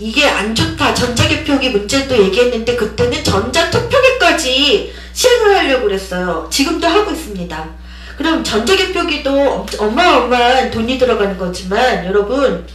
이게 안 좋다. 전자개표기 문제도 얘기했는데 그때는 전자투표기까지 시행을 하려고 그랬어요. 지금도 하고 있습니다. 그럼 전자개표기도 어마어마한 돈이 들어가는 거지만 여러분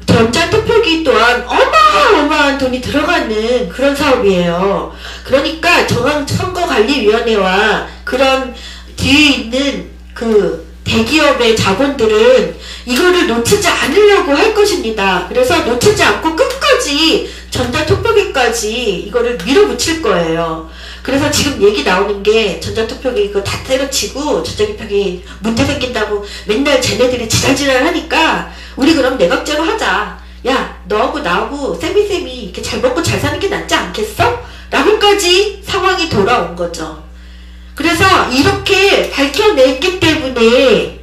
전자투표기 또한 어마어마한 돈이 들어가는 그런 사업이에요. 그러니까 중앙선거관리위원회와 그런 뒤에 있는 그 대기업의 자본들은 이거를 놓치지 않으려고 할 것입니다. 그래서 놓치지 않고 끝까지 전자투표기까지 이거를 밀어붙일 거예요. 그래서 지금 얘기 나오는 게 전자투표기 이거 다 때려치고 전자개표기 문제 생긴다고 맨날 쟤네들이 지랄지랄 하니까 우리 그럼 내각제로 하자. 야 너하고 나하고 쌤이 이렇게 잘 먹고 잘 사는 게 낫지 않겠어? 라고까지 상황이 돌아온 거죠. 그래서 이렇게 밝혀냈기 때문에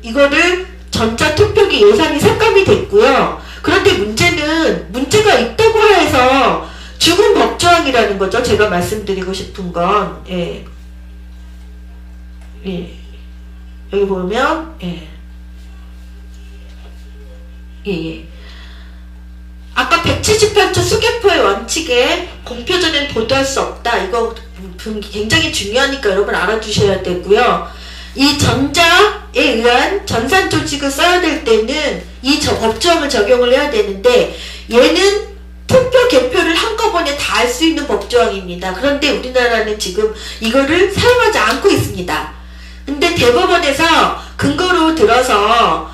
이거를 전자투표기 예산이 삭감이 됐고요. 그런데 문제가 있다고 해서 죽은 법조항이라는 거죠. 제가 말씀드리고 싶은 건 여기 보면 아까 178조 수개표의 원칙에 공표전엔 보도할 수 없다. 이거 굉장히 중요하니까 여러분 알아두셔야 되고요. 이 전자에 의한 전산 조직을 써야 될 때는 이 법조항을 적용을 해야 되는데 얘는 투표 개표를 한꺼번에 다 할 수 있는 법조항입니다. 그런데 우리나라는 지금 이거를 사용하지 않고 있습니다. 근데 대법원에서 근거로 들어서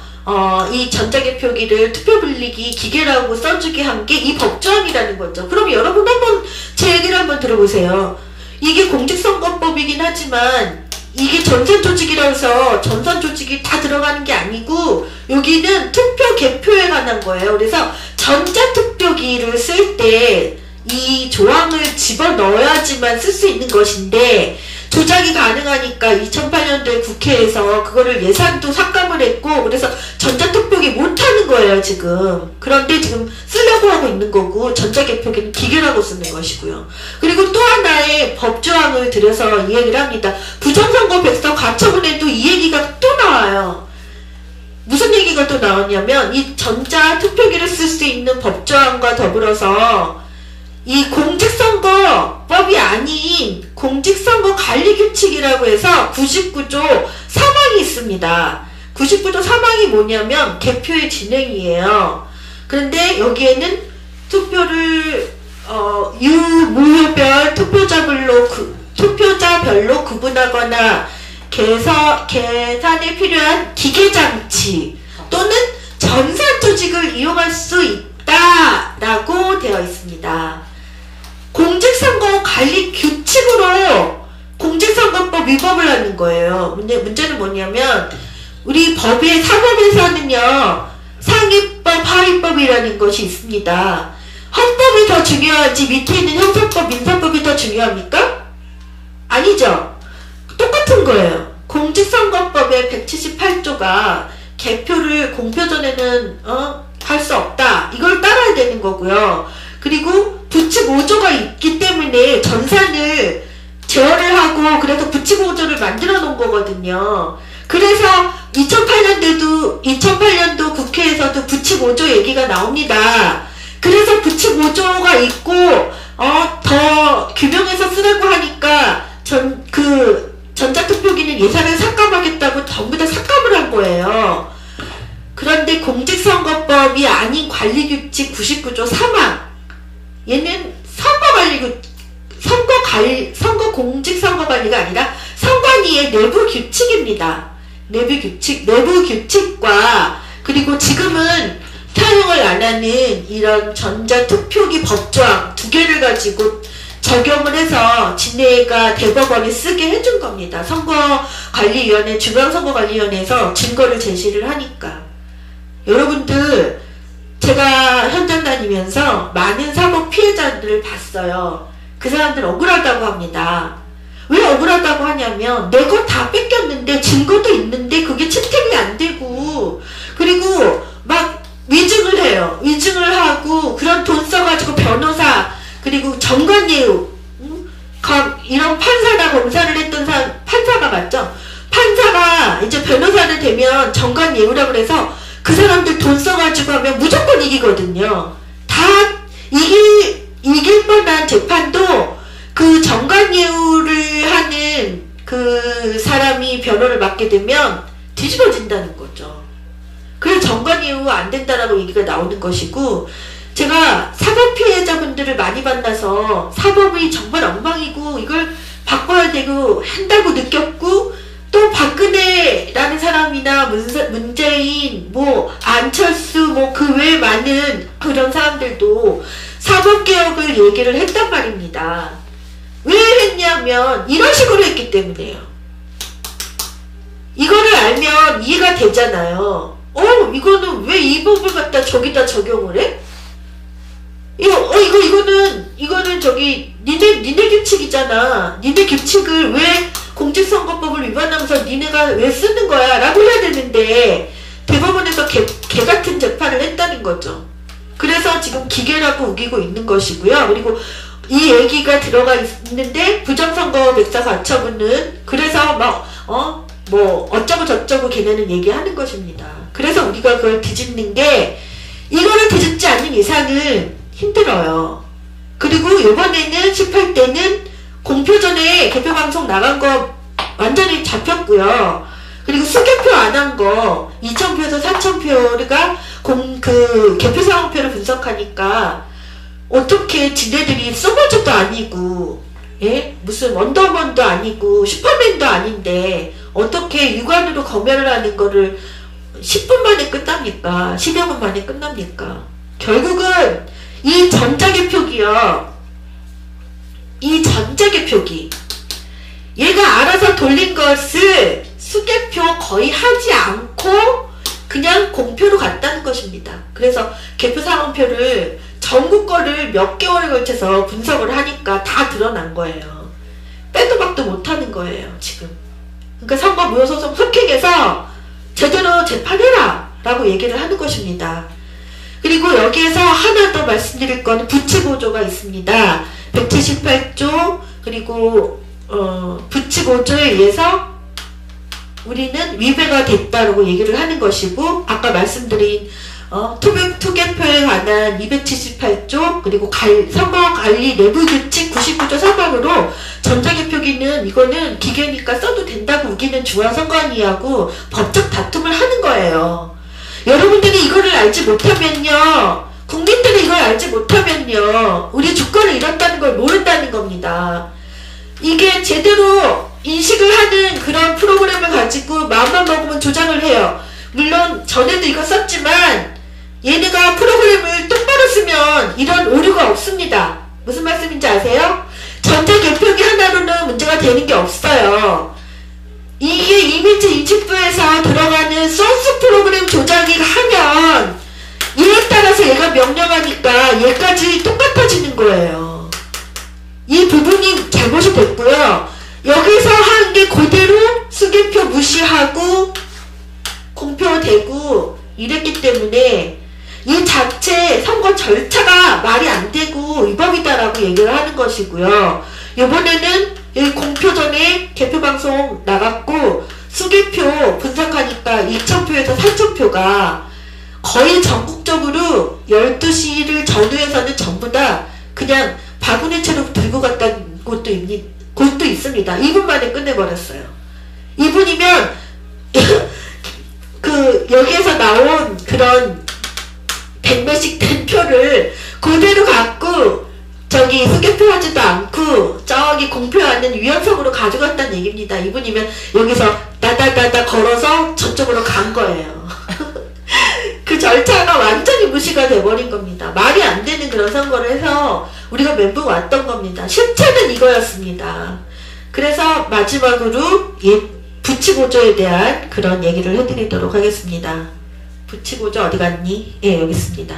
이 전자개표기를 투표불리기 기계라고 써주게 한 게 이 법조항이라는 거죠. 그럼 여러분 한번 제 얘기를 한번 들어보세요. 이게 공직선거법이긴 하지만 이게 전산조직이라서 전산조직이 다 들어가는 게 아니고 여기는 투표 개표에 관한 거예요. 그래서 전자투표기를 쓸 때 이 조항을 집어넣어야지만 쓸 수 있는 것인데 조작이 가능하니까 2008년도에 국회에서 그거를 예산도 삭감을 했고 그래서 전자투표기 못하는 거예요 지금. 그런데 지금 쓰려고 하고 있는 거고 전자개표기는 기계라고 쓰는 것이고요. 그리고 또 하나의 법조항을 들여서 이 얘기를 합니다. 부정선거 백서 가처분에도 이 얘기가 또 나와요. 무슨 얘기가 또 나왔냐면 이 전자투표기를 쓸 수 있는 법조항과 더불어서 이 공직선거법이 아닌 공직선거관리규칙이라고 해서 99조 3항이 있습니다. 99조 3항이 뭐냐면 개표의 진행이에요. 그런데 여기에는 투표를 유무효별 투표자별로 구분하거나 계산에 필요한 기계장치 또는 전산조직을 이용할 수 있다 라고 되어 있습니다. 공직선거관리 규칙으로 공직선거법 위법을 하는 거예요. 문제는 뭐냐면 우리 법의 사법에서는요 상위법, 하위법이라는 것이 있습니다. 헌법이 더 중요한지 밑에 있는 형사법, 민사법이 더 중요합니까? 아니죠. 똑같은 거예요. 공직선거법의 178조가 개표를 공표 전에는 할 수 없다. 이걸 따라야 되는 거고요. 그리고 부칙 5조가 있기 때문에 전산을 제어를 하고 그래서 부칙 5조를 만들어 놓은 거거든요. 그래서 2008년도 국회에서도 부칙 5조 얘기가 나옵니다. 그래서 부칙 5조가 있고 더 규명해서 쓰라고 하니까 전자투표기는 예산을 삭감하겠다고 전부 다 삭감을 한 거예요. 그런데 공직선거법이 아닌 관리규칙 99조 3항 얘는 공직선거관리가 아니라 선관위의 내부 규칙입니다. 내부 규칙과 그리고 지금은 사용을 안 하는 이런 전자투표기 법조항 두 개를 가지고 적용을 해서 진해가 대법원에 쓰게 해준 겁니다. 선거관리위원회, 중앙선거관리위원회에서 증거를 제시를 하니까. 여러분들 제가 현장 다니면서 많은 사법 피해자들을 봤어요. 그 사람들 억울하다고 합니다. 왜 억울하다고 하냐면 내 거 다 뺏겼는데 증거도 있는데 그게 채택이 안 되고 그리고 막 위증을 해요. 위증을 하고 그런 돈 써가지고 변호사 그리고 정관예우 이런 판사나 검사를 했던 사람 판사가 맞죠? 판사가 이제 변호사를 되면 정관예우라고 해서 그 사람들 돈 써가지고 하면 무조건 이기거든요. 다 이길 뻔한 재판도 그 정관예우를 하는 그 사람이 변호를 맡게 되면 뒤집어진다는 거죠. 그래서 정관예우 안 된다라고 얘기가 나오는 것이고, 제가 사법 피해자분들을 많이 만나서 사법이 정말 엉망이고 이걸 바꿔야 되고 한다고 느꼈고, 또 박근혜라는 사람이나 문재인, 뭐 안철수, 뭐 그 외 많은 그런 사람들도 사법개혁을 얘기를 했단 말입니다. 왜 했냐면 이런 식으로 했기 때문에요. 이거를 알면 이해가 되잖아요. 이거는 왜 이 법을 갖다 저기다 적용을 해? 이거는 저기 니네 규칙이잖아. 니네 규칙을 왜 공직선거법을 위반하면서 니네가 왜 쓰는 거야? 라고 해야 되는데 대법원에서 개 같은 재판을 했다는 거죠. 그래서 지금 기계라고 우기고 있는 것이고요. 그리고 이 얘기가 들어가 있는데 부정선거 백사 가처분은 그래서 뭐 어쩌고 저쩌고 걔네는 얘기하는 것입니다. 그래서 우리가 그걸 뒤집는 게, 이거를 뒤집지 않는 이상은 힘들어요. 그리고 이번에는 18대는 공표 전에 개표방송 나간 거 완전히 잡혔고요. 그리고 수개표 안 한 거 2,000표에서 4,000표가 그 개표상황표를 분석하니까 어떻게 지네들이 서버즈도 아니고, 예? 무슨 원더우먼도 아니고 슈퍼맨도 아닌데 어떻게 육안으로 검열을 하는 거를 10분 만에 끝납니까? 10여 분 만에 끝납니까? 결국은 이 전자개표기요. 이 전자개표기. 얘가 알아서 돌린 것을 수개표 거의 하지 않고 그냥 공표로 갔다는 것입니다. 그래서 개표상황표를 전국 거를 몇 개월에 걸쳐서 분석을 하니까 다 드러난 거예요. 빼도 박도 못하는 거예요, 지금. 그러니까 선거무효소송 속행해서 제대로 재판해라 라고 얘기를 하는 것입니다. 그리고 여기에서 하나 더 말씀드릴 건 부치고조가 있습니다. 178조 그리고 부치고조에 의해서 우리는 위배가 됐다라고 얘기를 하는 것이고, 아까 말씀드린 투개표에 관한 278조 그리고 선거관리 내부규칙 99조 3항으로 전자개표기는 이거는 기계니까 써도 된다고 우기는 중앙선관위하고 법적 다툼을 하는 거예요. 여러분들이 이거를 알지 못하면요, 국민들이 이걸 알지 못하면요, 우리 주권을 잃었다는 걸 모른다는 겁니다. 이게 제대로 인식을 하는 그런 프로그램을 가지고 마음만 먹으면 조작을 해요. 물론 전에도 이거 썼지만 얘네가 프로그램을 똑바로 쓰면 이런 오류가 없습니다. 무슨 말씀인지 아세요? 전자개표기 하나로는 문제가 되는 게 없어요. 이게 이미지 인식부에서 들어가는 소스 프로그램 조작이 하면 얘에 따라서 얘가 명령하니까 얘까지 똑같아지는 거예요. 이 부분이 잘못이 됐고요. 여기서 한 게 그대로 수개표 무시하고 공표되고 이랬기 때문에 이 자체 선거 절차가 말이 안 되고 위법이다라고 얘기를 하는 것이고요. 이번에는 여기 공표 전에 개표방송 나갔고 수개표 분석하니까 2,000표에서 4,000표가 거의 전국적으로 12시를 전후에서는 전부 다 그냥 바구니채로 들고 갔다는 곳도 있습니다. 2분 만에 끝내버렸어요. 2분이면 그 여기에서 나온 그런 100몇씩 된 표를 그대로 갖고 저기 수개표하지도 않고 저기 공표하는 위원석으로 가져갔다는 얘기입니다. 2분이면 여기서 다다다다 걸어서 저쪽으로 간 거예요. 그 절차가 완전히 무시가 돼버린 겁니다. 말이 안 되는 그런 선거를 해서 우리가 멘붕 왔던 겁니다. 실체는 이거였습니다. 그래서 마지막으로 부치고조에 대한 그런 얘기를 해드리도록 하겠습니다. 부치고조 어디 갔니? 예, 여기 있습니다.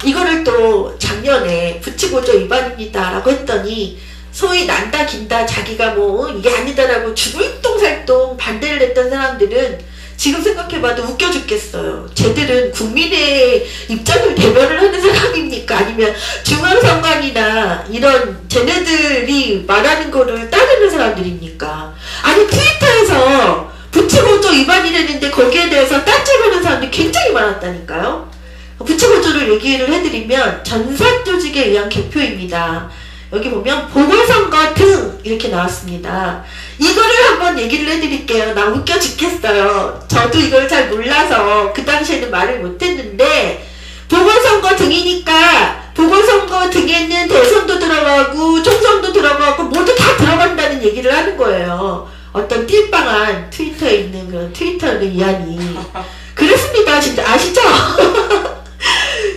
이거를 또 작년에 부치고조 위반입니다 라고 했더니 소위 난다 긴다 자기가 뭐 이게 아니다라고 죽을똥살똥 반대를 했던 사람들은 지금 생각해봐도 웃겨 죽겠어요. 쟤들은 국민의 입장을 대변을 하는 사람입니까? 아니면 중앙선관위나 이런 쟤네들이 말하는 거를 따르는 사람들입니까? 아니 트위터에서 부채고조 위반이라는데 거기에 대해서 딴지보는 사람들이 굉장히 많았다니까요. 부채고조를 얘기를 해드리면 전산조직에 의한 개표입니다. 여기 보면 보궐선거 등 이렇게 나왔습니다. 이거를 한번 얘기를 해드릴게요. 나 웃겨 죽겠어요. 저도 이걸 잘 몰라서 그 당시에는 말을 못했는데 보궐선거 등이니까 보궐선거 등에는 대선도 들어가고 총선도 들어가고 모두 다 들어간다는 얘기를 하는 거예요. 어떤 띨빵한 트위터에 있는 그런 트위터의 이안이 그랬습니다. 진짜 아시죠?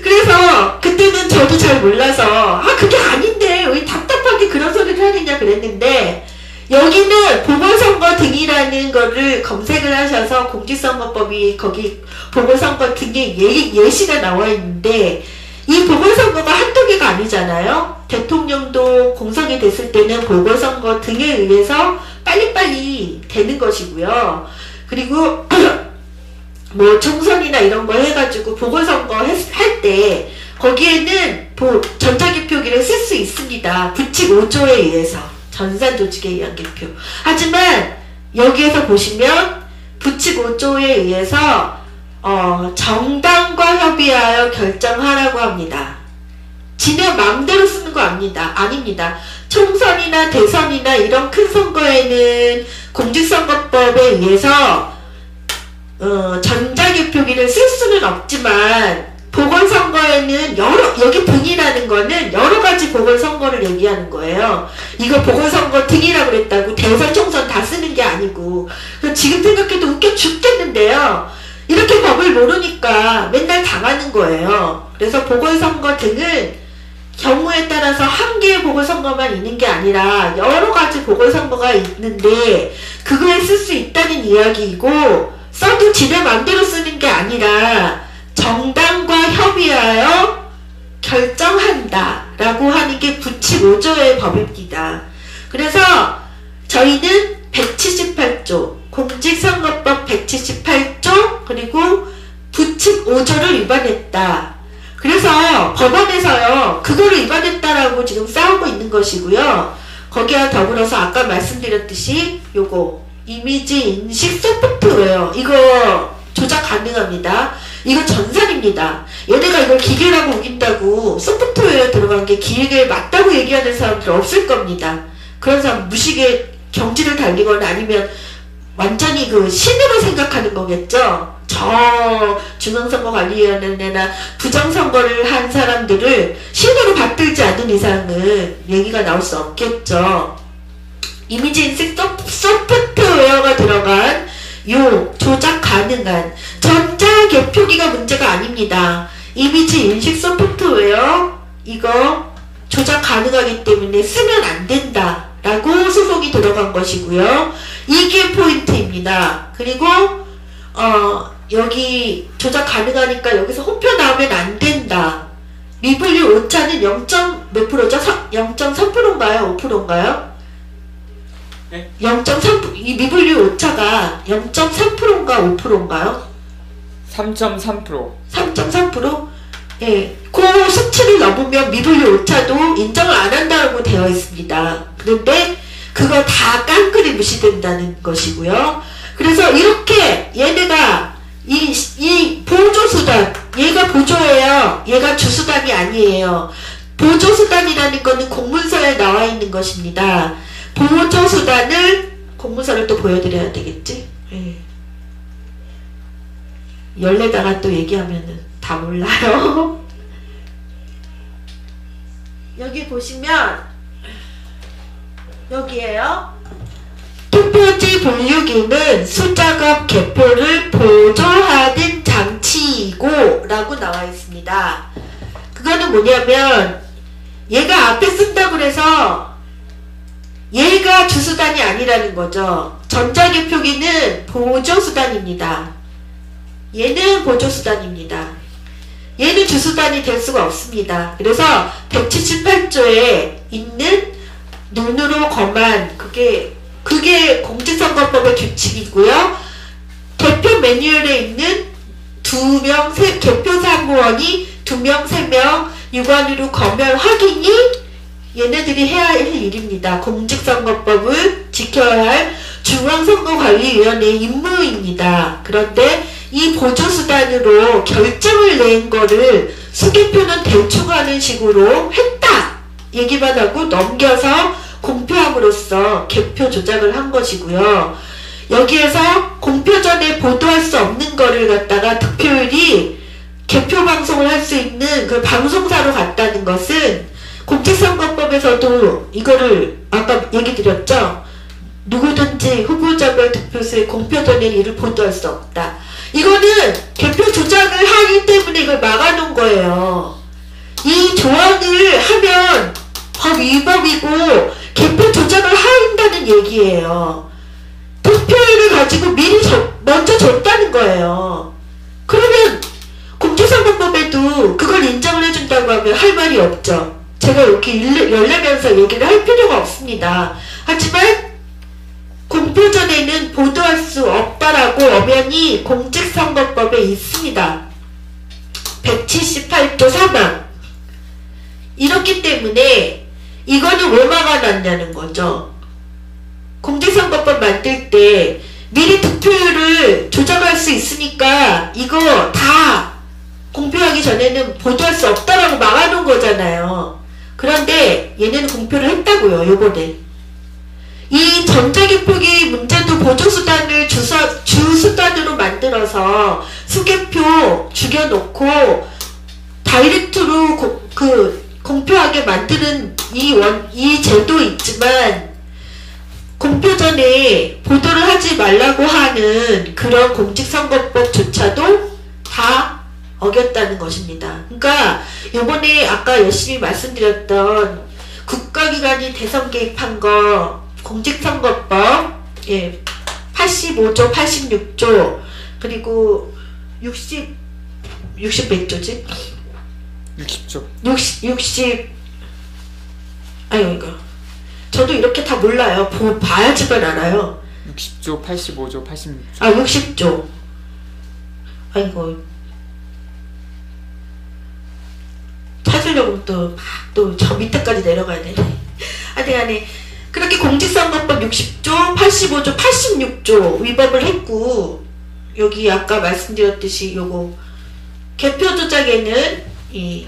그래서 그때는 저도 잘 몰라서 그게 아닌데 왜 답답하게 그런 소리를 하느냐 그랬는데 여기는 보궐선거 등이라는 거를 검색을 하셔서 공직선거법이 거기 보궐선거 등의 예시가 나와 있는데 이 보궐선거가 한두 개가 아니잖아요. 대통령도 공석이 됐을 때는 보궐선거 등에 의해서 빨리빨리 되는 것이고요. 그리고 뭐 총선이나 이런 거 해가지고 보궐선거 할 때 거기에는 전자개표기를 쓸 수 있습니다. 부칙 5조에 의해서 전산조직에 의한 개표. 하지만 여기에서 보시면 부칙 5조에 의해서 정당과 협의하여 결정하라고 합니다. 지네 마음대로 쓰는 거 아닙니다. 총선이나 대선이나 이런 큰 선거에는 공직선거법에 의해서 전자개표기를 쓸 수는 없지만 보궐선거에는 여기 등이라는 거는 여러가지 보궐선거를 얘기하는 거예요. 이거 보궐선거 등이라고 그랬다고 대선 총선 다 쓰는 게 아니고 지금 생각해도 웃겨 죽겠는데요. 이렇게 법을 모르니까 맨날 당하는 거예요. 그래서 보궐선거 등은 경우에 따라서 한 개의 보궐선거만 있는 게 아니라 여러가지 보궐선거가 있는데 그거에 쓸 수 있다는 이야기이고 써도 지네 맘대로 쓰는 게 아니라 정당과 협의하여 결정한다 라고 하는 게 부칙 5조의 법입니다. 그래서 저희는 178조 공직선거법 178조 그리고 부칙 5조를 위반했다. 그래서 법원에서요 그거를 위반했다라고 지금 싸우고 있는 것이고요. 거기와 더불어서 아까 말씀드렸듯이 요거 이미지 인식 소프트웨어 이거 조작 가능합니다. 이거 전산입니다. 얘네가 이걸 기계라고 우긴다고 소프트웨어에 들어간 게 기계에 맞다고 얘기하는 사람들 없을 겁니다. 그런 사람 무식에 경지를 달리거나 아니면 완전히 그 신으로 생각하는 거겠죠. 저 중앙선거관리위원회나 부정선거를 한 사람들을 신으로 받들지 않는 이상은 얘기가 나올 수 없겠죠. 이미지 인식 소프트웨어가 들어간 요 조작 가능한 전자개표기가 문제가 아닙니다. 이미지 인식 소프트웨어 이거 조작 가능하기 때문에 쓰면 안 된다 라고 소속이 들어간 것이고요. 이게 포인트입니다. 그리고 여기 조작 가능하니까 여기서 혼표 나오면 안 된다. 미분류 오차는 0. 몇 프로죠? 0.3%인가요? 5%인가요? 네? 0.3%, 이 미분류 오차가 0.3%인가 5%인가요? 3.3%. 3.3%? 예. 그 수치를 넘으면 미분류 오차도 인정을 안 한다고 되어 있습니다. 그런데 그거 다 깡그리 무시된다는 것이고요. 그래서 이렇게 얘네가 이 보조수단, 얘가 보조예요. 얘가 주수단이 아니에요. 보조수단이라는 거는 공문서에 나와 있는 것입니다. 보조수단을 공문서를 또 보여드려야 되겠지? 예. 열내다가 또 얘기하면은 다 몰라요. 여기 보시면 여기에요. 투표지 분류기는 수작업 개표를 보조하는 장치이고 라고 나와 있습니다. 그거는 뭐냐면 얘가 앞에 쓴다고 해서 얘가 주수단이 아니라는 거죠. 전자개표기는 보조수단입니다. 얘는 보조수단입니다. 얘는 주수단이 될 수가 없습니다. 그래서 178조에 있는 눈으로 검한 그게 공직선거법의 규칙이고요. 개표 매뉴얼에 있는 개표사무원이 2명, 3명 유관으로 검열 확인이 얘네들이 해야 할 일입니다. 공직선거법을 지켜야 할 중앙선거관리위원회 임무입니다. 그런데 이 보조수단으로 결정을 낸 거를 수개표는 대충하는 식으로 했다 얘기만 하고 넘겨서 공표함으로써 개표 조작을 한 것이고요. 여기에서 공표 전에 보도할 수 없는 거를 갖다가 득표율이 개표 방송을 할 수 있는 그 방송사로 갔다는 것은 공직선거법에서도 이거를 아까 얘기 드렸죠. 누구든지 후보자별 득표수의 공표 전에 이를 보도할 수 없다. 이거는 개표 조작을 하기 때문에 이걸 막아놓은 거예요. 이 조항을 하면 법 위법이고 개표 조작을 한다는 얘기예요. 득표율을 가지고 미리 먼저 줬다는 거예요. 그러면 공직선거법에도 그걸 인정을 해준다고 하면 할 말이 없죠. 제가 이렇게 열려면서 얘기를 할 필요가 없습니다. 하지만 공표 전에는 보도할 수 없다라고 엄연히 공직선거법에 있습니다. 178조 3항. 이렇기 때문에 이거는 왜 막아놨냐는 거죠. 공직선거법 만들 때 미리 득표율을 조작할 수 있으니까 이거 다 공표하기 전에는 보도할 수 없다라고 막아놓은 거잖아요. 그런데 얘네는 공표를 했다고요. 요번에. 이 전자개표기 문제도 보조수단을 주수단으로 만들어서 수개표 죽여놓고 다이렉트로 공표하게 만드는 이 제도 있지만 공표 전에 보도를 하지 말라고 하는 그런 공직선거법조차도 다 어겼다는 것입니다. 그러니까 요번에 아까 열심히 말씀드렸던 국가기관이 대선 개입한 거 공직선거법 85조 86조 그리고 60 몇 조지? 60조 60 아유 이거 저도 이렇게 다 몰라요. 봐야지만 알아요. 60조 85조 86조 60조 아이고 찾으려고 또 저 밑에까지 내려가야 되네. 하여튼간에 그렇게 공직선거법 60조, 85조, 86조 위법을 했고 여기 아까 말씀드렸듯이 요거 개표 조작에는 이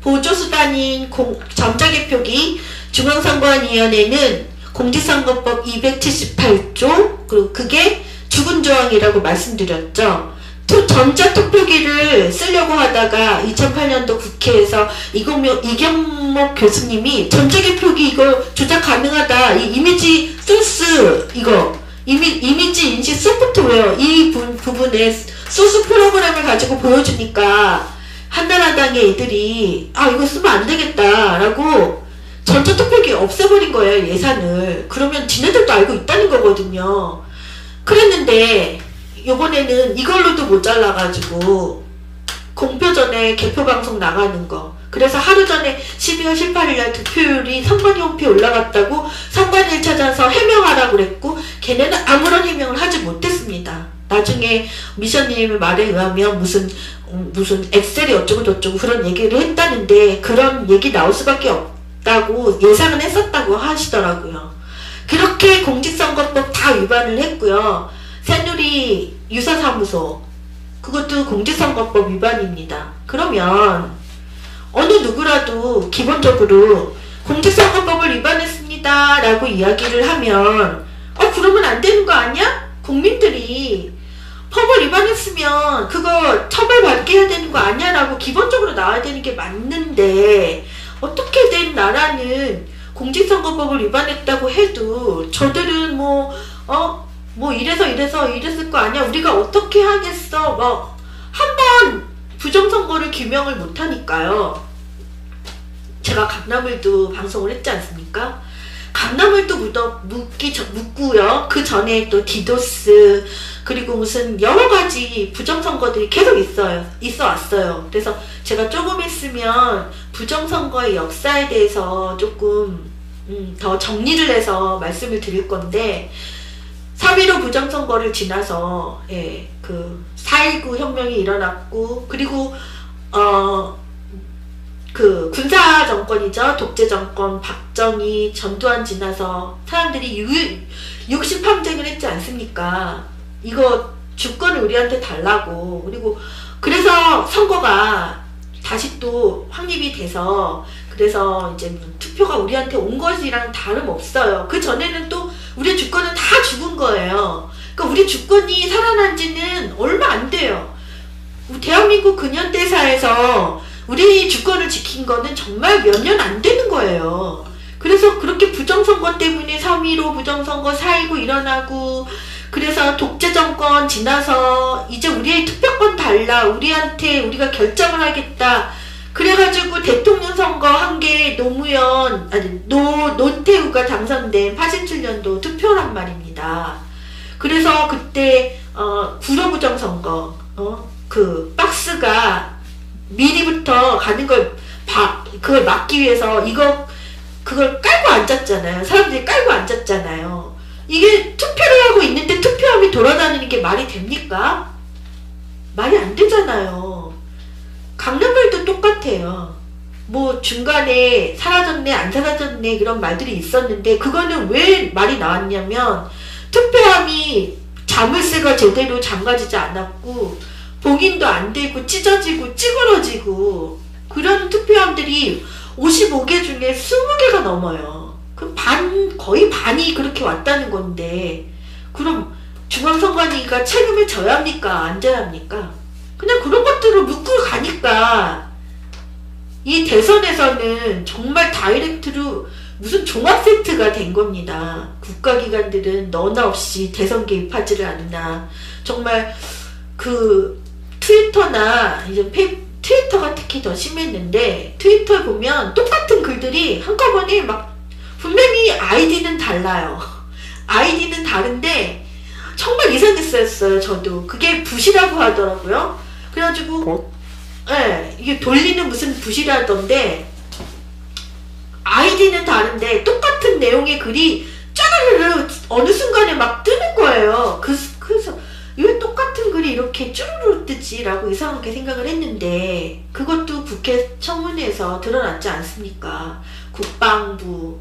보조수단인 전자개표기 중앙선거관위원회는 공직선거법 278조 그리고 그게 죽은 조항이라고 말씀드렸죠. 전자투표기를 쓰려고 하다가 2008년도 국회에서 이경목 교수님이 전자개표기 이거 조작 가능하다. 이 이미지 소스 이거 이미지 인식 소프트웨어 이 부분에 소스 프로그램을 가지고 보여주니까 한나라당의 애들이 이거 쓰면 안 되겠다 라고 전자투표기 없애버린 거예요. 예산을. 그러면 지네들도 알고 있다는 거거든요. 그랬는데 요번에는 이걸로도 모자라가지고 공표 전에 개표방송 나가는 거 그래서 하루 전에 12월 18일날 득표율이 선관위 홈페이지에 올라갔다고 선관위를 찾아서 해명하라고 그랬고 걔네는 아무런 해명을 하지 못했습니다. 나중에 미션님의 말에 의하면 무슨 엑셀이 어쩌고 저쩌고 그런 얘기를 했다는데 그런 얘기 나올 수밖에 없다고 예상은 했었다고 하시더라고요. 그렇게 공직선거법 다 위반을 했고요. 새누리 유사사무소 그것도 공직선거법 위반입니다. 그러면 어느 누구라도 기본적으로 공직선거법을 위반했습니다 라고 이야기를 하면 그러면 안 되는 거 아니야? 국민들이 법을 위반했으면 그거 처벌받게 해야 되는 거 아니야? 라고 기본적으로 나와야 되는 게 맞는데 어떻게 된 나라는 공직선거법을 위반했다고 해도 저들은 이랬을 거 아니야? 우리가 어떻게 하겠어? 한번 부정선거를 규명을 못하니까요. 제가 강남을도 방송을 했지 않습니까? 강남을도 묻고요. 그 전에 또 디도스 그리고 무슨 여러가지 부정선거들이 계속 있어 왔어요. 그래서 제가 조금 있으면 부정선거의 역사에 대해서 조금 더 정리를 해서 말씀을 드릴 건데 3.15 부정선거를 지나서 그 4.19 혁명이 일어났고 그리고 그 군사 정권이죠. 독재 정권 박정희 전두환 지나서 사람들이 60 항쟁을 했지 않습니까? 이거 주권을 우리한테 달라고. 그리고 그래서 선거가 다시 또 확립이 돼서 그래서 이제 투표가 우리한테 온 것이랑 다름없어요. 그 전에는 또 우리의 주권은 다 죽은 거예요. 그러니까 우리 주권이 살아난 지는 얼마 안 돼요. 대한민국 근현대사에서 우리 주권을 지킨 거는 정말 몇 년 안 되는 거예요. 그래서 그렇게 부정선거 때문에 3.15 부정선거 4.19 일어나고 그래서 독재 정권 지나서 이제 우리의 투표권 달라. 우리한테 우리가 결정을 하겠다. 그래가지고 대통령 선거 한 게 노무현, 노태우가 당선된 87년도 투표란 말입니다. 그래서 그때, 구로부정 선거, 그 박스가 미리부터 가는 그걸 막기 위해서 그걸 깔고 앉았잖아요. 사람들이 깔고 앉았잖아요. 이게 투표를 하고 있는데 투표함이 돌아다니는 게 말이 됩니까? 말이 안 되잖아요. 강남발도 똑같아요. 뭐 중간에 사라졌네 안 사라졌네 그런 말들이 있었는데 그거는 왜 말이 나왔냐면 투표함이 자물쇠가 제대로 잠가지지 않았고 봉인도 안 되고 찢어지고 찌그러지고 그런 투표함들이 55개 중에 20개가 넘어요. 거의 반이 그렇게 왔다는 건데 그럼 중앙선관위가 책임을 져야 합니까? 안 져야 합니까? 그냥 그런 것들을 묻고 가니까 이 대선에서는 정말 다이렉트로 무슨 종합세트가 된 겁니다. 국가기관들은 너나 없이 대선 개입하지를 않나. 정말 그 트위터나 이제 트위터가 특히 더 심했는데 트위터에 보면 똑같은 글들이 한꺼번에 막 분명히 아이디는 달라요. 아이디는 다른데 정말 이상했어요. 저도 그게 붓이라고 하더라고요. 그래가지고 네, 이게 돌리는 무슨 붓이라던데 아이디는 다른데 똑같은 내용의 글이 쭈르르 어느 순간에 막 뜨는 거예요. 그래서 왜 똑같은 글이 이렇게 쭈르르 뜨지? 라고 이상하게 생각을 했는데 그것도 국회 청문회에서 드러났지 않습니까? 국방부,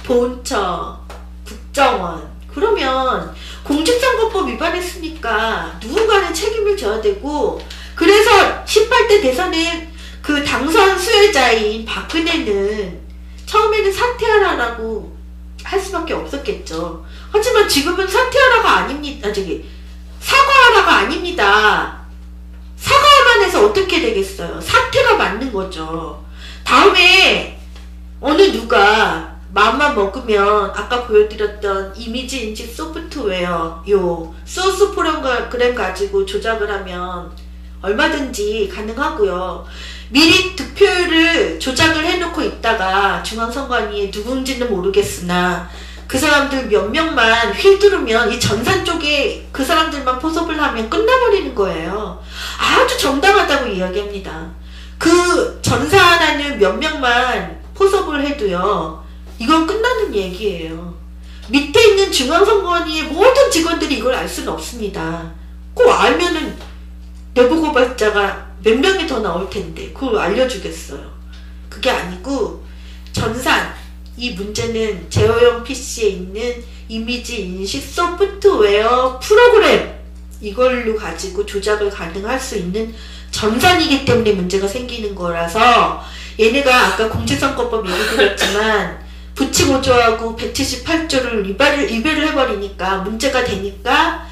보훈처, 국정원. 그러면 공직선거법 위반했으니까 누군가는 책임을 져야 되고 그래서 18대 대선에 그 당선 수혜자인 박근혜는 처음에는 사퇴하라라고 할 수밖에 없었겠죠. 하지만 지금은 사퇴하라가 아닙니다. 사과하라가 아닙니다. 사과만 해서 어떻게 되겠어요? 사퇴가 맞는 거죠. 다음에 어느 누가 마음만 먹으면 아까 보여드렸던 이미지 인식 소프트웨어 요 소스 프로그램 가지고 조작을 하면 얼마든지 가능하고요. 미리 득표율을 조작을 해놓고 있다가 중앙선관위에 누군지는 모르겠으나 그 사람들 몇 명만 휘두르면 이 전산 쪽에 그 사람들만 포섭을 하면 끝나버리는 거예요. 아주 정당하다고 이야기합니다. 그 전산하는 몇 명만 포섭을 해도요. 이건 끝나는 얘기예요. 밑에 있는 중앙선관위의 모든 직원들이 이걸 알 수는 없습니다. 꼭 알면은 내부고발자가 몇 명이 더 나올 텐데 그걸 알려주겠어요. 그게 아니고 전산, 이 문제는 제어형 PC에 있는 이미지 인식 소프트웨어 프로그램 이걸로 가지고 조작을 가능할 수 있는 전산이기 때문에 문제가 생기는 거라서 얘네가 아까 공직선거법 얘기 드렸지만 부칙5조하고 178조를 위배를 해버리니까 문제가 되니까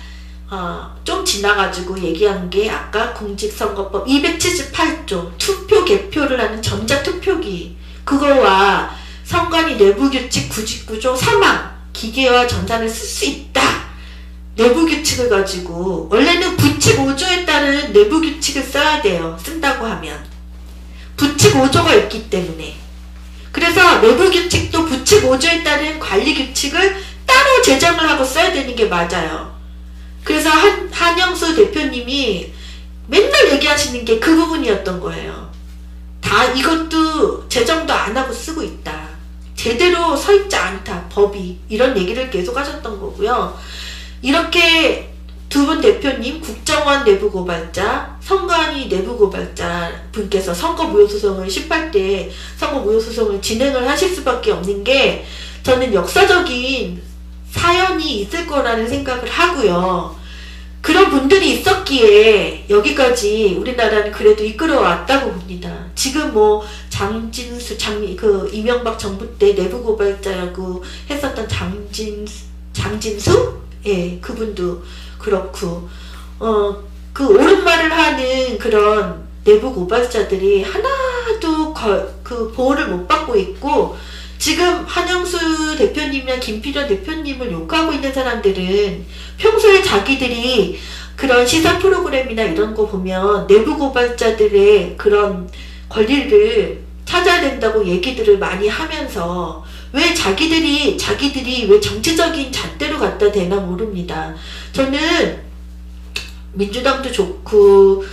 좀 지나가지고 얘기한 게 아까 공직선거법 278조 투표 개표를 하는 전자투표기 그거와 선관위 내부규칙 99조 3항 기계와 전산을 쓸 수 있다. 내부규칙을 가지고 원래는 부칙5조에 따른 내부규칙을 써야 돼요. 쓴다고 하면 부칙5조가 있기 때문에 그래서 내부규칙도 부칙5조에 따른 관리규칙을 따로 제정을 하고 써야 되는 게 맞아요. 그래서 한영수 대표님이 맨날 얘기하시는 게 그 부분이었던 거예요. 다 이것도 제정도 안 하고 쓰고 있다. 제대로 서있지 않다. 법이. 이런 얘기를 계속 하셨던 거고요. 이렇게 두 분 대표님, 국정원 내부고발자, 선관위 내부고발자 분께서 선거무효소송을 18대 선거무효소송을 진행을 하실 수밖에 없는 게 저는 역사적인 사연이 있을 거라는 생각을 하고요. 그런 분들이 있었기에 여기까지 우리나라는 그래도 이끌어왔다고 봅니다. 지금 뭐 장진수, 이명박 정부 때 내부고발자라고 했었던 장진수? 예, 그분도 그렇고, 그 옳은 말을 하는 그런 내부고발자들이 하나도 그 보호를 못 받고 있고, 지금 한영수 대표님이나 김필현 대표님을 욕하고 있는 사람들은 평소에 자기들이 그런 시사 프로그램이나 이런 거 보면 내부 고발자들의 그런 권리를 찾아야 된다고 얘기들을 많이 하면서 왜 자기들이 왜 정치적인 잣대로 갖다 대나 모릅니다. 저는 민주당도 좋고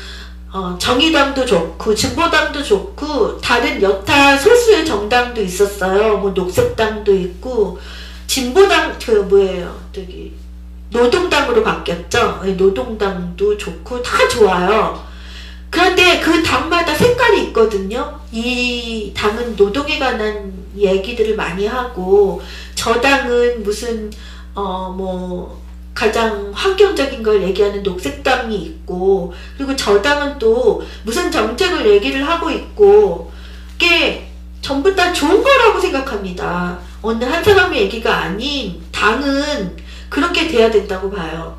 정의당도 좋고 진보당도 좋고 다른 여타 소수의 정당도 있었어요. 뭐 녹색당도 있고 진보당 노동당으로 바뀌었죠. 노동당도 좋고 다 좋아요. 그런데 그 당마다 색깔이 있거든요. 이 당은 노동에 관한 얘기들을 많이 하고 저 당은 무슨 가장 환경적인 걸 얘기하는 녹색당이 있고, 그리고 저 당은 또 무슨 정책을 얘기를 하고 있고, 그게 전부 다 좋은 거라고 생각합니다. 어느 한 사람의 얘기가 아닌 당은 그렇게 돼야 된다고 봐요.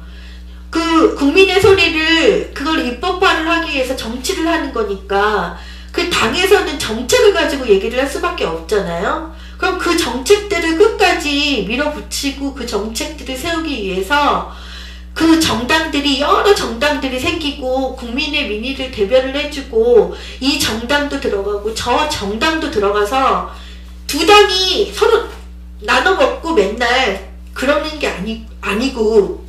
그 국민의 소리를 그걸 입법화를 하기 위해서 정치를 하는 거니까 그 당에서는 정책을 가지고 얘기를 할 수밖에 없잖아요. 그럼 그 정책들을 끝까지 밀어붙이고 그 정책들을 세우기 위해서 그 정당들이 여러 정당들이 생기고 국민의 민의를 대변을 해주고 이 정당도 들어가고 저 정당도 들어가서 두 당이 서로 나눠먹고 맨날 그러는 게 아니고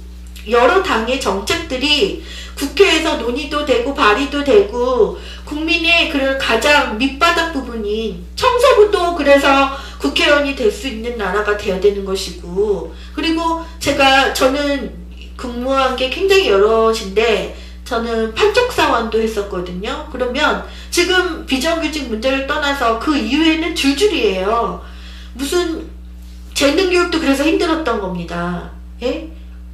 여러 당의 정책들이 국회에서 논의도 되고 발의도 되고 국민의 그 가장 밑바닥 부분인 청소부도 그래서 국회의원이 될 수 있는 나라가 돼야 되는 것이고, 그리고 저는 근무한 게 굉장히 여럿인데 저는 판촉사원도 했었거든요. 그러면 지금 비정규직 문제를 떠나서 그 이후에는 줄줄이에요. 무슨 재능교육도 그래서 힘들었던 겁니다. 예?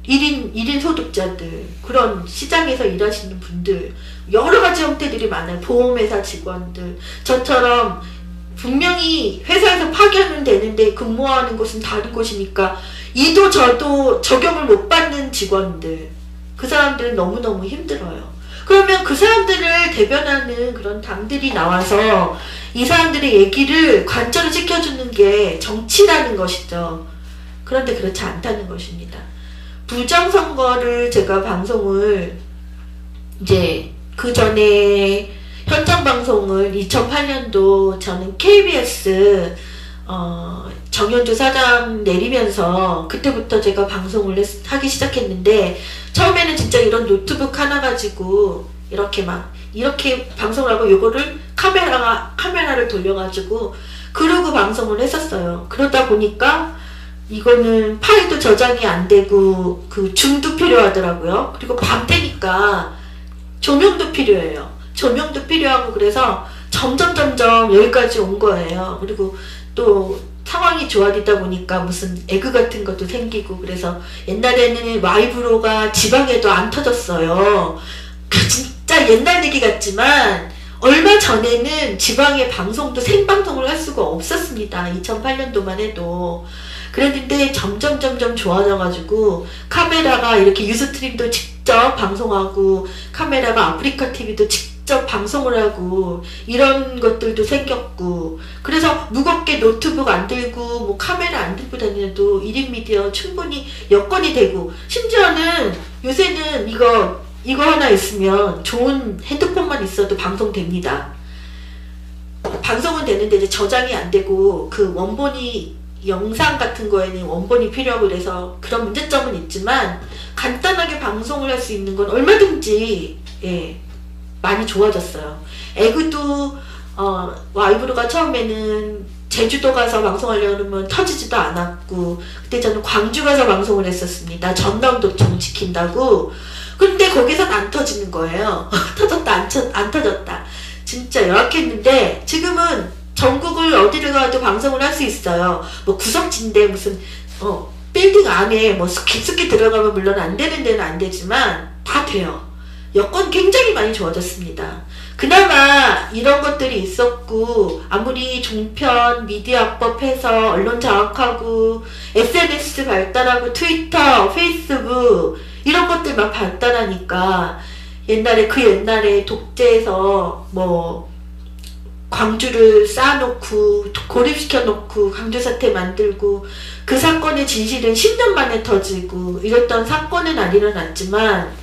1인 소득자들, 그런 시장에서 일하시는 분들, 여러 가지 형태들이 많아요. 보험회사 직원들, 저처럼 분명히 회사에서 파견은 되는데 근무하는 곳은 다른 곳이니까 이도 저도 적용을 못 받는 직원들, 그 사람들은 너무너무 힘들어요. 그러면 그 사람들을 대변하는 그런 당들이 나와서 이 사람들의 얘기를 관철을 시켜주는 게 정치라는 것이죠. 그런데 그렇지 않다는 것입니다. 부정선거를 제가 방송을 이제 그 전에 현장 방송을 2008년도 저는 KBS 정현주 사장 내리면서 그때부터 제가 방송을 하기 시작했는데, 처음에는 진짜 이런 노트북 하나 가지고 이렇게 방송을 하고 요거를 카메라를 돌려가지고 그러고 방송을 했었어요. 그러다 보니까 이거는 파일도 저장이 안 되고 그 줌도 필요하더라고요. 그리고 밤새니까 조명도 필요해요. 조명도 필요하고 그래서 점점 여기까지 온 거예요. 그리고 또 상황이 좋아지다 보니까 무슨 에그 같은 것도 생기고, 그래서 옛날에는 와이브로가 지방에도 안 터졌어요. 진짜 옛날 얘기 같지만 얼마 전에는 지방의 방송도 생방송을 할 수가 없었습니다. 2008년도만 해도. 그랬는데 점점 좋아져가지고 카메라가 이렇게 유스트림도 직접 방송하고 카메라가 아프리카 TV도 직접 방송을 하고 이런 것들도 생겼고, 그래서 무겁게 노트북 안 들고 뭐 카메라 안 들고 다니도 1인 미디어 충분히 여건이 되고, 심지어는 요새는 이거 하나 있으면 좋은 핸드폰만 있어도 방송됩니다. 방송은 되는데 이제 저장이 안 되고 그 원본이 영상 같은 거에는 원본이 필요하고 그래서 그런 문제점은 있지만 간단하게 방송을 할 수 있는 건 얼마든지 많이 좋아졌어요. 에그도 와이브로가 처음에는 제주도 가서 방송하려고 그러면 터지지도 않았고, 그때 저는 광주 가서 방송을 했었습니다. 전남도청 지킨다고. 근데 거기선 안 터지는 거예요. 터졌다 안 터졌다. 진짜 열악했는데 지금은 전국을 어디를 가도 방송을 할 수 있어요. 뭐 구석진데 무슨 빌딩 안에 뭐 깊숙이 들어가면 물론 안 되는 데는 안 되지만 다 돼요. 여건 굉장히 많이 좋아졌습니다. 그나마 이런 것들이 있었고 아무리 종편, 미디어학법 해서 언론 장악하고 SNS 발달하고 트위터, 페이스북 이런 것들만 발달하니까 옛날에 독재에서 뭐 광주를 쌓아놓고 고립시켜놓고 광주사태 만들고 그 사건의 진실은 10년 만에 터지고 이랬던 사건은 안 일어났지만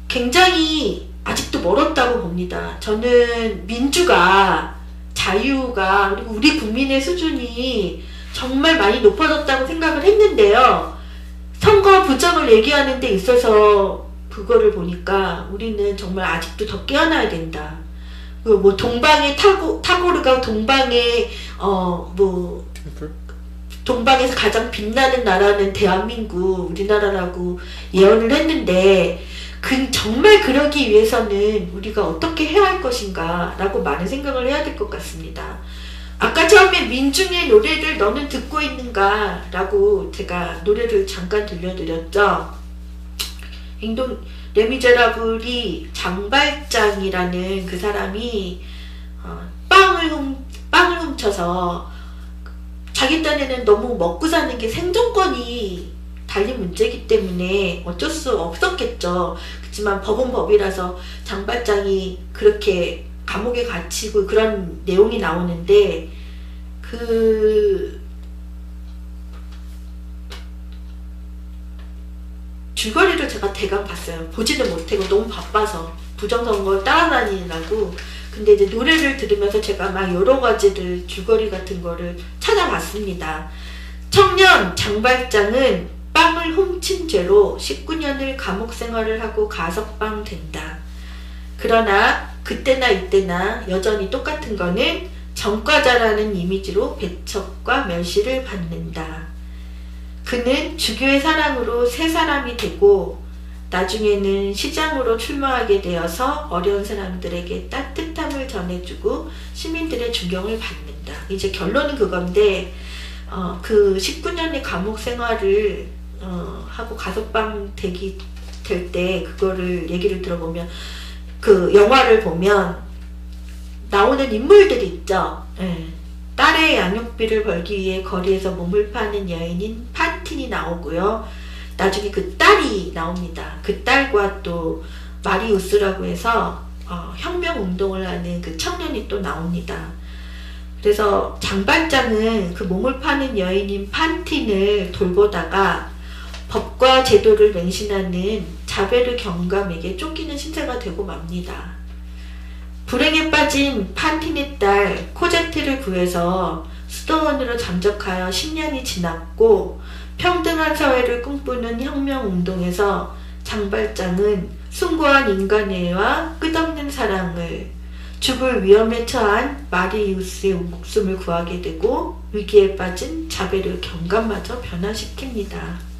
굉장히 아직도 멀었다고 봅니다. 저는 민주가 자유가 그리고 우리 국민의 수준이 정말 많이 높아졌다고 생각을 했는데요. 선거 부정을 얘기하는 데 있어서 그거를 보니까 우리는 정말 아직도 더 깨어나야 된다. 뭐 동방의 타고르가 동방의 동방에서 가장 빛나는 나라는 대한민국 우리나라라고 예언을 했는데 정말 그러기 위해서는 우리가 어떻게 해야 할 것인가 라고 많은 생각을 해야 될 것 같습니다. 아까 처음에 민중의 노래를 너는 듣고 있는가 라고 제가 노래를 잠깐 들려드렸죠. 레미제라블이 장발장이라는 그 사람이 빵을 훔쳐서 자기 딴에는 너무 먹고 사는 게 생존권이 달린 문제이기 때문에 어쩔 수 없었겠죠. 그렇지만 법은 법이라서 장발장이 그렇게 감옥에 갇히고 그런 내용이 나오는데 줄거리를 제가 대강 봤어요. 보지는 못하고 너무 바빠서 부정선거 따라다니느라고. 근데 이제 노래를 들으면서 제가 막 여러 가지를 줄거리 같은 거를 찾아봤습니다. 청년 장발장은 빵을 훔친 죄로 19년을 감옥 생활을 하고 가석방 된다. 그러나 그때나 이때나 여전히 똑같은 거는 전과자라는 이미지로 배척과 멸시를 받는다. 그는 주교의 사랑으로 새 사람이 되고 나중에는 시장으로 출마하게 되어서 어려운 사람들에게 따뜻함을 전해주고 시민들의 존경을 받는다. 이제 결론은 그건데 그 19년의 감옥 생활을 하고 가석방 될 때 그거를 얘기를 들어보면 그 영화를 보면 나오는 인물들이 있죠. 예. 딸의 양육비를 벌기 위해 거리에서 몸을 파는 여인인 판틴이 나오고요. 나중에 그 딸이 나옵니다. 그 딸과 또 마리우스라고 해서 혁명운동을 하는 그 청년이 또 나옵니다. 그래서 장발장은 그 몸을 파는 여인인 판틴을 돌보다가 법과 제도를 맹신하는 자베르 경감에게 쫓기는 신세가 되고 맙니다. 불행에 빠진 판틴의 딸 코제트를 구해서 수도원으로 잠적하여 10년이 지났고 평등한 사회를 꿈꾸는 혁명운동에서 장발장은 숭고한 인간애와 끝없는 사랑을 죽을 위험에 처한 마리우스의 목숨을 구하게 되고 위기에 빠진 자베르 경감마저 변화시킵니다.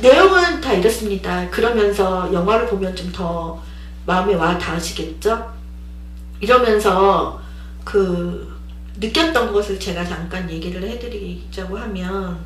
내용은 다 이렇습니다. 그러면서 영화를 보면 좀 더 마음에 와 닿으시겠죠? 이러면서 느꼈던 것을 제가 잠깐 얘기를 해드리자고 하면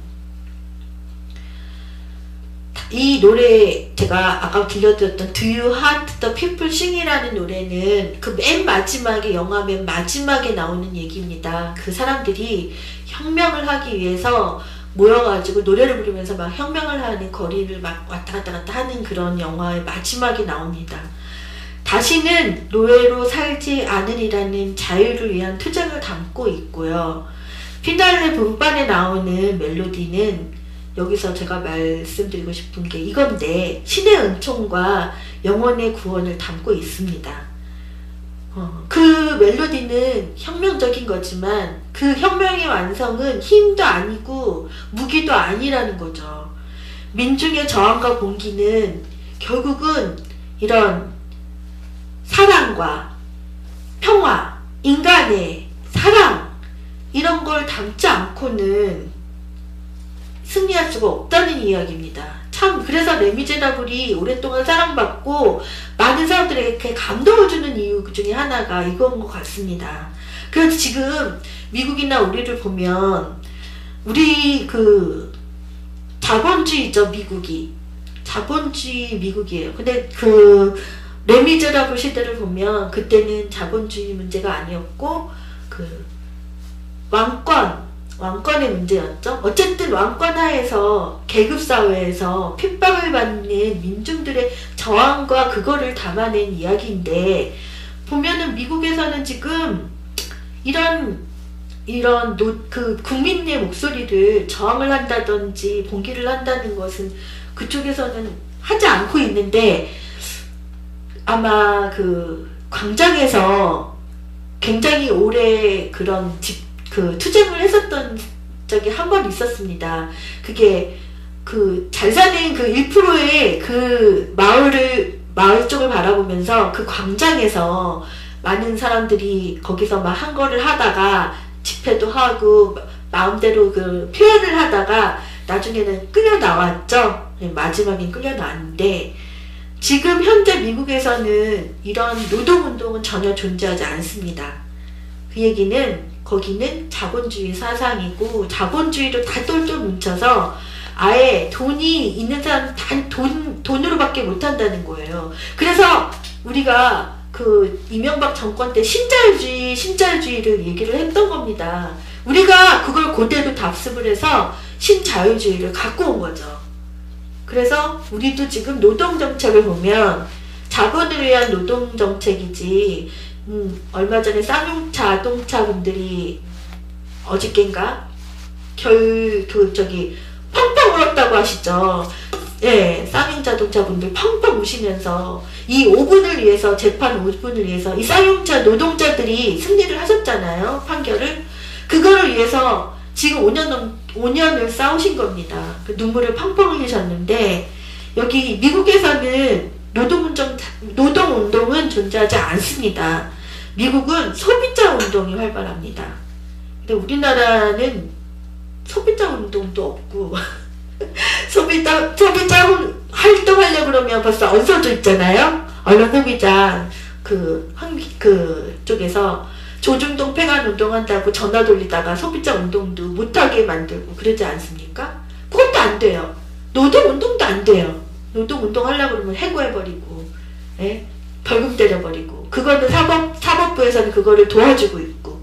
이 노래 제가 아까 들려드렸던 Do You Heart the People Sing이라는 노래는 그 맨 마지막에 영화 맨 마지막에 나오는 얘기입니다. 그 사람들이 혁명을 하기 위해서 모여가지고 노래를 부르면서 막 혁명을 하는 거리를 막 왔다 갔다 하는 그런 영화의 마지막에 나옵니다. 다시는 노예로 살지 않으리라는 자유를 위한 투쟁을 담고 있고요. 피날레 분반에 나오는 멜로디는 여기서 제가 말씀드리고 싶은 게 이건데 신의 은총과 영혼의 구원을 담고 있습니다. 그 멜로디는 혁명적인 거지만 그 혁명의 완성은 힘도 아니고 무기도 아니라는 거죠. 민중의 저항과 봉기는 결국은 이런 사랑과 평화, 인간의 사랑 이런 걸 담지 않고는 승리할 수가 없다는 이야기입니다. 참 그래서 레미제라블이 오랫동안 사랑받고 많은 사람들에게 감동을 주는 이유 중에 하나가 이건 것 같습니다. 그래서 지금 미국이나 우리를 보면 우리 그 자본주의죠. 미국이 자본주의 미국이에요. 근데 그 레미제라블 시대를 보면 그때는 자본주의 문제가 아니었고 그 왕권의 문제였죠. 어쨌든 왕권 하에서 계급사회에서 핍박을 받는 민중들의 저항과 그거를 담아낸 이야기인데 보면은 미국에서는 지금 그 국민의 목소리를 저항을 한다든지 봉기를 한다는 것은 그쪽에서는 하지 않고 있는데 아마 그 광장에서 굉장히 오래 그런 투쟁을 했었던 적이 한 번 있었습니다. 그게 그 잘 사는 그 1%의 그 마을 쪽을 바라보면서 그 광장에서 많은 사람들이 거기서 막 한 거를 하다가 집회도 하고 마음대로 그 표현을 하다가 나중에는 끌려 나왔죠. 마지막엔 끌려 나왔는데 지금 현재 미국에서는 이런 노동운동은 전혀 존재하지 않습니다. 그 얘기는 거기는 자본주의 사상이고 자본주의로 다 똘똘 뭉쳐서 아예 돈이 있는 사람 다 돈으로밖에 못한다는 거예요. 그래서 우리가 그 이명박 정권 때 신자유주의를 얘기를 했던 겁니다. 우리가 그걸 그대로 답습을 해서 신자유주의를 갖고 온 거죠. 그래서 우리도 지금 노동정책을 보면 자본을 위한 노동정책이지 얼마 전에 쌍용차 분들이 어저께인가 펑펑 울었다고 하시죠. 예, 쌍용자동차 분들 펑펑 우시면서 이 5분을 위해서 재판 5분을 위해서 이 쌍용차 노동자들이 승리를 하셨잖아요. 판결을. 그거를 위해서 지금 5년을 싸우신 겁니다. 그 눈물을 펑펑 흘리셨는데 여기 미국에서는 노동운동은 존재하지 않습니다. 미국은 소비자 운동이 활발합니다. 근데 우리나라는 소비자 운동도 없고 소비자 활동하려고 그러면 벌써 얹어져 있잖아요. 언론 소비자 쪽에서 조중동 폐간 운동한다고 전화 돌리다가 소비자 운동도 못하게 만들고 그러지 않습니까? 그것도 안 돼요. 노동운동도 안 돼요. 노동운동 하려고 그러면 해고해버리고, 예? 벌금 때려버리고. 그거는 사법부에서는 그거를 도와주고 있고.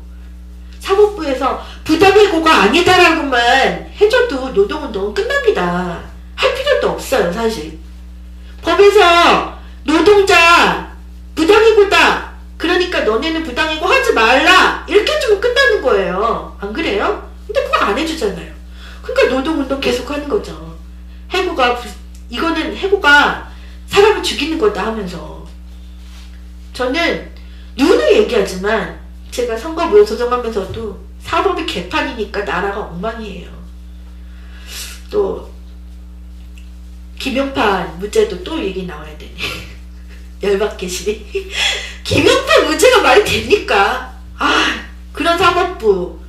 사법부에서 부당해고가 아니다라고만 해줘도 노동운동은 끝납니다. 할 필요도 없어요, 사실. 법에서 노동자 부당해고다. 그러니까 너네는 부당해고 하지 말라. 이렇게 해주면 끝나는 거예요. 안 그래요? 근데 그거 안 해주잖아요. 그러니까 노동운동 계속 하는 거죠. 이거는 해고가 사람을 죽이는 거다 하면서. 저는 누누이 얘기하지만 제가 선거무효 소송하면서도 사법이 개판이니까 나라가 엉망이에요. 또 김용판 무죄도 또 얘기 나와야 되네. 열받게시. 김용판 무죄가 말이 됩니까? 그런 사법부.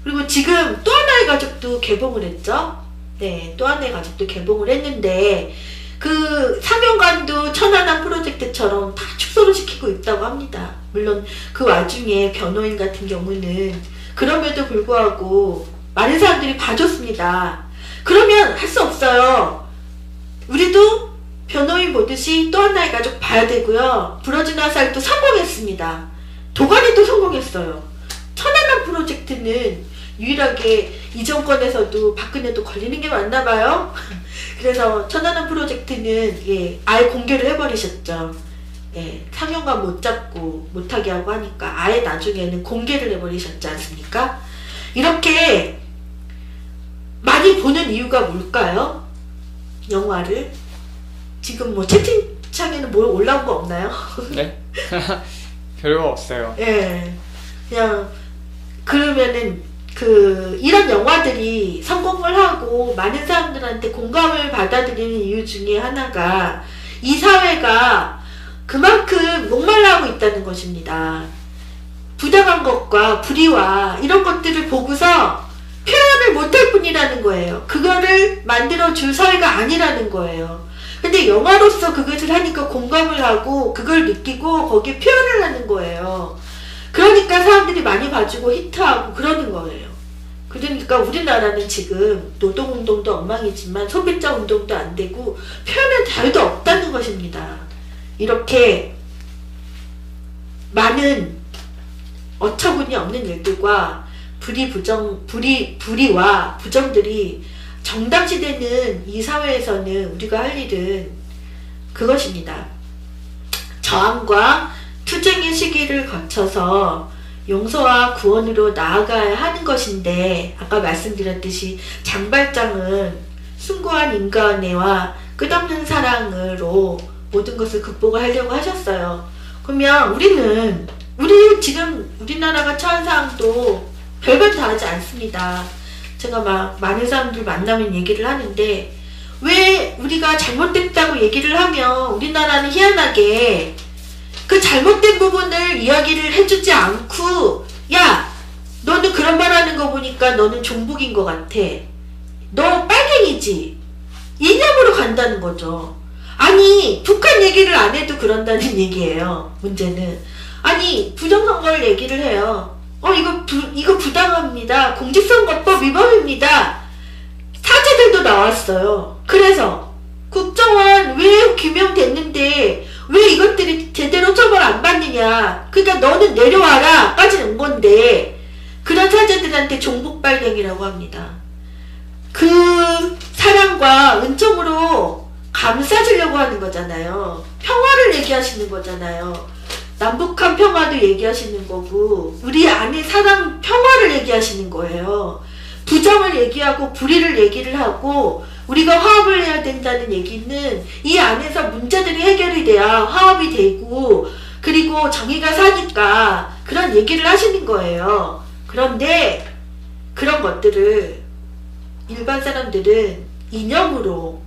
그리고 지금 또 하나의 가족도 개봉을 했죠. 네, 또 하나의 가족도 개봉을 했는데 그 사명관도 천안함 프로젝트처럼 다 축소를 시키고 있다고 합니다. 물론 그 와중에 변호인 같은 경우는 그럼에도 불구하고 많은 사람들이 봐줬습니다. 그러면 할 수 없어요. 우리도 변호인 보듯이 또 하나의 가족 봐야 되고요. 부러진 화살도 성공했습니다. 도가니도 성공했어요. 천안함 프로젝트는 유일하게 이 정권에서도 박근혜도 걸리는 게 맞나 봐요. 그래서 천안함 프로젝트는 아예 공개를 해버리셨죠. 상영관 못 잡고 못하게 하고 하니까 아예 나중에는 공개를 해버리셨지 않습니까? 이렇게 많이 보는 이유가 뭘까요? 영화를 지금 뭐 채팅창에는 뭐 올라온 거 없나요? 네? 별거 없어요. 그냥 그러면은 이런 영화들이 성공을 하고 많은 사람들한테 공감을 받아들이는 이유 중에 하나가 이 사회가 그만큼 목말라하고 있다는 것입니다. 부당한 것과 불의와 이런 것들을 보고서 표현을 못할 뿐이라는 거예요. 그거를 만들어줄 사회가 아니라는 거예요. 근데 영화로서 그것을 하니까 공감을 하고 그걸 느끼고 거기에 표현을 하는 거예요. 그러니까 사람들이 많이 봐주고 히트하고 그러는 거예요. 그러니까 우리나라는 지금 노동운동도 엉망이지만 소비자 운동도 안 되고 표현의 자유도 없다는 것입니다. 이렇게 많은 어처구니 없는 일들과 불의와 부정들이 정당시되는 이 사회에서는 우리가 할 일은 그것입니다. 저항과 투쟁의 시기를 거쳐서 용서와 구원으로 나아가야 하는 것인데, 아까 말씀드렸듯이 장발장은 숭고한 인간애와 끝없는 사랑으로 모든 것을 극복을 하려고 하셨어요. 그러면 우리 지금 우리나라가 처한 상황도 별걸 다 하지 않습니다. 제가 막 많은 사람들 만나면 얘기를 하는데, 왜 우리가 잘못됐다고 얘기를 하면 우리나라는 희한하게 그 잘못된 부분을 이야기를 해주지 않고, 야, 너는 그런 말 하는 거 보니까 너는 종북인 것 같아. 너 빨갱이지. 이념으로 간다는 거죠. 아니, 북한 얘기를 안 해도 그런다는 얘기예요. 문제는. 아니, 부정선거를 얘기를 해요. 이거 부당합니다. 공직선거법 위반입니다. 사죄들도 나왔어요. 그래서 국정원 왜 규명됐는데 왜 이것들이 제대로 처벌 안 받느냐. 그러니까 너는 내려와라 까지 온 건데, 그런 사죄들한테 종북빨갱이라고 합니다. 그 사랑과 은총으로 감싸주려고 하는 거잖아요. 평화를 얘기하시는 거잖아요. 남북한 평화도 얘기하시는 거고, 우리 안에 사랑 평화를 얘기하시는 거예요. 부정을 얘기하고 불의를 얘기를 하고 우리가 화합을 해야 된다는 얘기는 이 안에서 문제들이 해결이 돼야 화합이 되고, 그리고 정의가 사니까 그런 얘기를 하시는 거예요. 그런데 그런 것들을 일반 사람들은 이념으로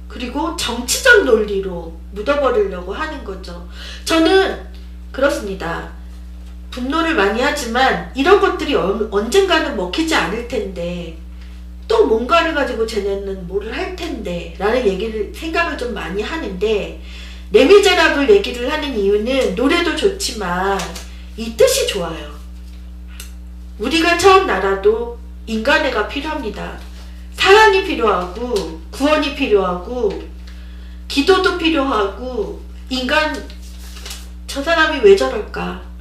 그리고 정치적 논리로 묻어버리려고 하는 거죠. 저는 그렇습니다. 분노를 많이 하지만 이런 것들이 언젠가는 먹히지 않을 텐데, 또 뭔가를 가지고 쟤네는 뭐를 할 텐데 라는 생각을 좀 많이 하는데, 레미제라블 얘기를 하는 이유는 노래도 좋지만 이 뜻이 좋아요. 우리가 처한 나라도 인간애가 필요합니다. 사랑이 필요하고 구원이 필요하고 기도도 필요하고, 저 사람이 왜 저럴까?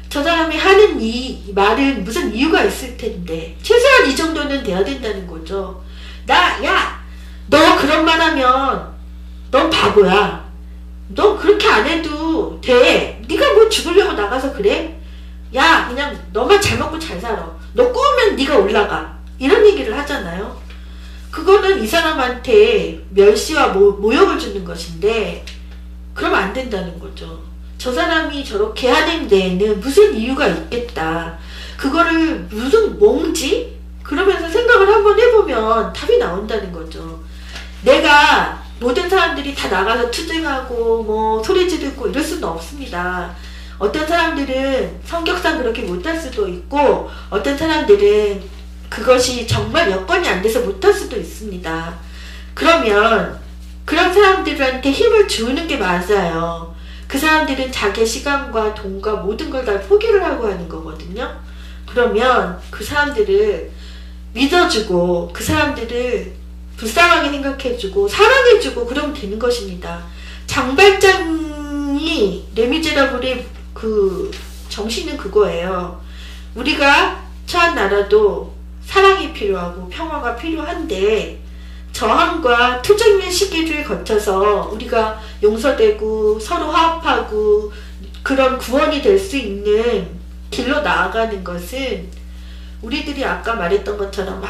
저 사람이 하는 이 말은 무슨 이유가 있을 텐데, 최소한 이 정도는 돼야 된다는 거죠. 너 그런 말 하면 넌 바보야. 너 그렇게 안 해도 돼. 네가 뭐 죽으려고 나가서 그래? 야, 그냥 너만 잘 먹고 잘 살아. 너 꼬우면 네가 올라가. 이런 얘기를 하잖아요. 그거는 이 사람한테 멸시와 모욕을 주는 것인데, 그러면 안 된다는 거죠. 저 사람이 저렇게 하는 데에는 무슨 이유가 있겠다. 그거를 뭔지? 그러면서 생각을 한번 해보면 답이 나온다는 거죠. 내가 모든 사람들이 다 나가서 투쟁하고 소리 지르고 이럴 수는 없습니다. 어떤 사람들은 성격상 그렇게 못할 수도 있고, 어떤 사람들은 그것이 정말 여건이 안 돼서 못할 수도 있습니다. 그러면 그런 사람들한테 힘을 주는 게 맞아요. 그 사람들은 자기의 시간과 돈과 모든 걸 다 포기를 하고 하는 거거든요. 그러면 그 사람들을 믿어주고, 그 사람들을 불쌍하게 생각해주고 사랑해주고 그러면 되는 것입니다. 장발장이 레미제라블의 그 정신은 그거예요. 우리가 처한 나라도 사랑이 필요하고 평화가 필요한데, 저항과 투쟁의 시기를 거쳐서 우리가 용서되고 서로 화합하고 그런 구원이 될 수 있는 길로 나아가는 것은, 우리들이 아까 말했던 것처럼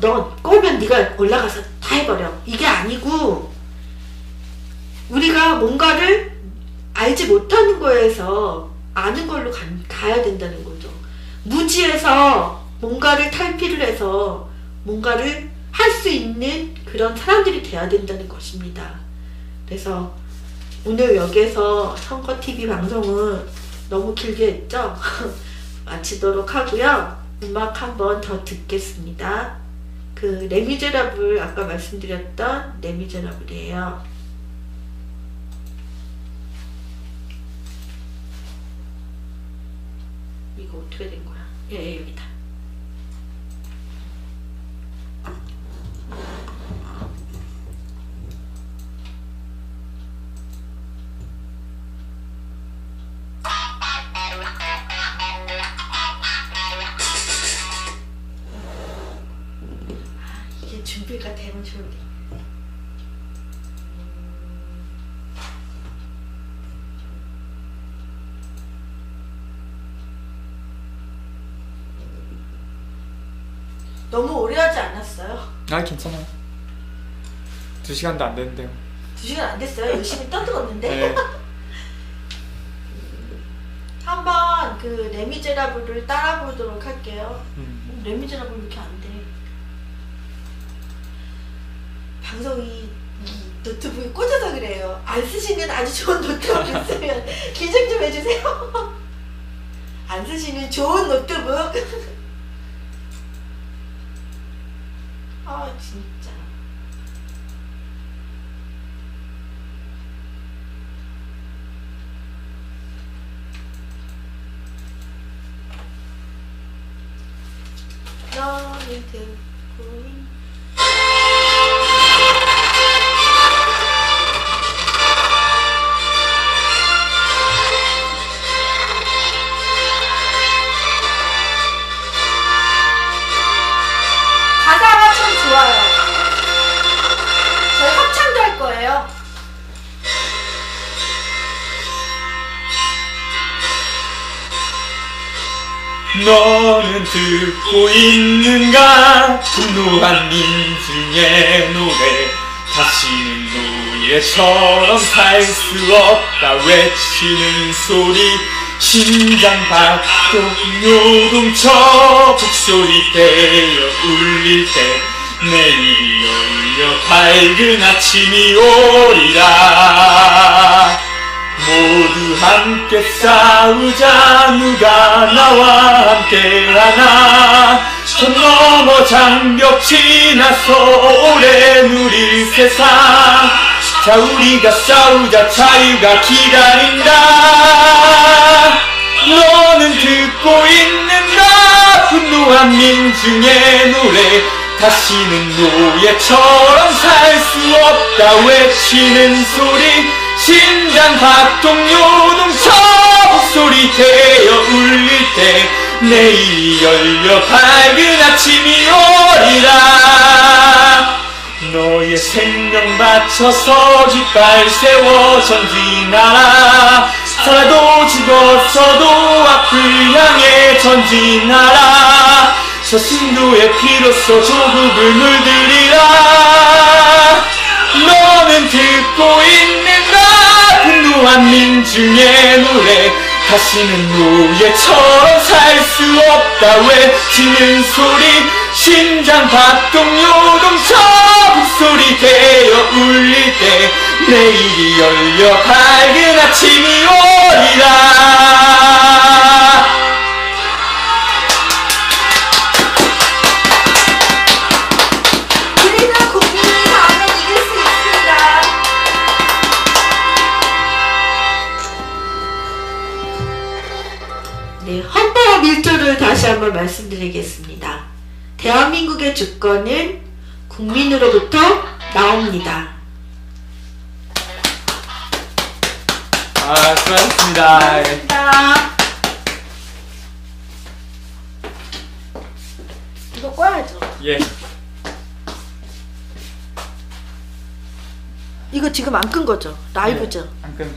너 꼬우면 네가 올라가서 다 해버려, 이게 아니고, 우리가 뭔가를 알지 못하는 거에서 아는 걸로 가야 된다는 거죠. 무지에서 뭔가를 탈피를 해서 뭔가를 할 수 있는 그런 사람들이 돼야 된다는 것입니다. 그래서 오늘 여기에서 선거TV 방송은 너무 길게 했죠? 마치도록 하고요. 음악 한 번 더 듣겠습니다. 그 레미제라블 아까 말씀드렸던 레미제라블이에요. 이거 어떻게 된 거야? 예, 여기다. 이게 준비가 되면 좋은데. 너무 오래 하지 않았어요? 아, 괜찮아요. 2시간도 안 됐는데요. 2시간 안 됐어요? 열심히 떠들었는데? 네. 한번 그 레미제라블을 따라 보도록 할게요. 레미제라블 이렇게 안 돼. 방송이 이 노트북에 꽂아서 그래요. 안 쓰시는 아주 좋은 노트북 있으면 기증 좀 해주세요. 안 쓰시는 좋은 노트북. 아 진짜. 너는 듣고 있는 가사가 참 좋아요. 저희 합창도 할 거예요. 너는 듣고 있는가 분노한 민중의 노래 다시는 노예처럼 살 수 없다 외치는 소리 심장 박동 요동쳐 북소리 떼어 울릴 때 내일이 열려 밝은 아침이 오리라 모두 함께 싸우자 누가 나와 함께하나 선 넘어 장벽 지나서 오래 누릴 세상 자 우리가 싸우자 자유가 기다린다 너는 듣고 있는가 분노한 민중의 노래 다시는 노예처럼 살 수 없다 외치는 소리 심장 박동 요동쳐 목소리 되어 울릴 때 내일이 열려 밝은 아침이 오리라 너의 생명 바쳐서 깃발 세워 전진하라 살아도 죽었어도 앞을 향해 전진하라 저승도의 피로써 조국을 물들이라 너는 듣고 있는가 분노한 민중의 노래 다시는 노예처럼 살 수 없다 외치는 소리 심장 박동 요동쳐 북소리 되어 울릴 때 내일이 열려 밝은 아침이 오리라 헌법 1조를 다시 한번 말씀드리겠습니다. 대한민국의 주권은 국민으로부터 나옵니다. 수고하셨습니다. 수고하셨습니다. 이거 꺼야죠. 예. 이거 지금 안 끈 거죠? 라이브죠? 안 끄면